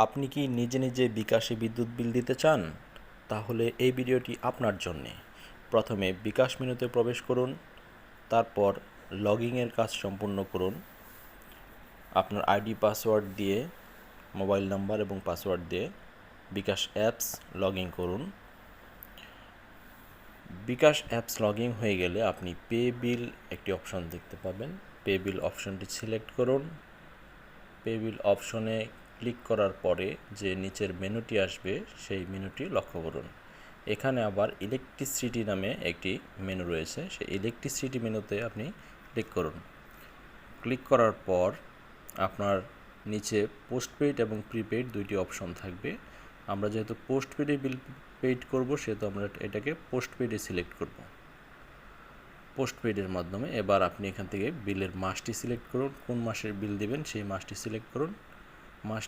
আপনি কি নিজে নিজে বিকাশে বিদ্যুৎ বিল দিতে চান? তাহলে এই ভিডিওটি আপনার জন্যে। প্রথমে বিকাশ মেনুতে প্রবেশ করুন, তারপর লগইনের কাজ সম্পূর্ণ করুন। আপনার আইডি পাসওয়ার্ড দিয়ে, মোবাইল নাম্বার এবং পাসওয়ার্ড দিয়ে বিকাশ অ্যাপস লগ ইন করুন। বিকাশ অ্যাপস লগ ইন হয়ে গেলে আপনি পে বিল একটি অপশন দেখতে পাবেন। পে বিল অপশনটি সিলেক্ট করুন। পে বিল অপশনে ক্লিক করার পরে যে নিচের মেনুটি আসবে সেই মেনুটি লক্ষ্য করুন। এখানে আবার ইলেকট্রিসিটি নামে একটি মেনু রয়েছে, সেই ইলেকট্রিসিটি মেনুতে আপনি ক্লিক করুন। ক্লিক করার পর আপনার নিচে পোস্টপেইড এবং প্রিপেইড দুইটি অপশন থাকবে। আমরা যেহেতু পোস্টপেইডে বিল পেইড করব সেহেতু আমরা এটাকে পোস্টপেইডে সিলেক্ট করব। পোস্টপেইডের মাধ্যমে এবার আপনি এখান থেকে বিলের মাসটি সিলেক্ট করুন, কোন মাসের বিল দিবেন সেই মাসটি সিলেক্ট করুন। মাস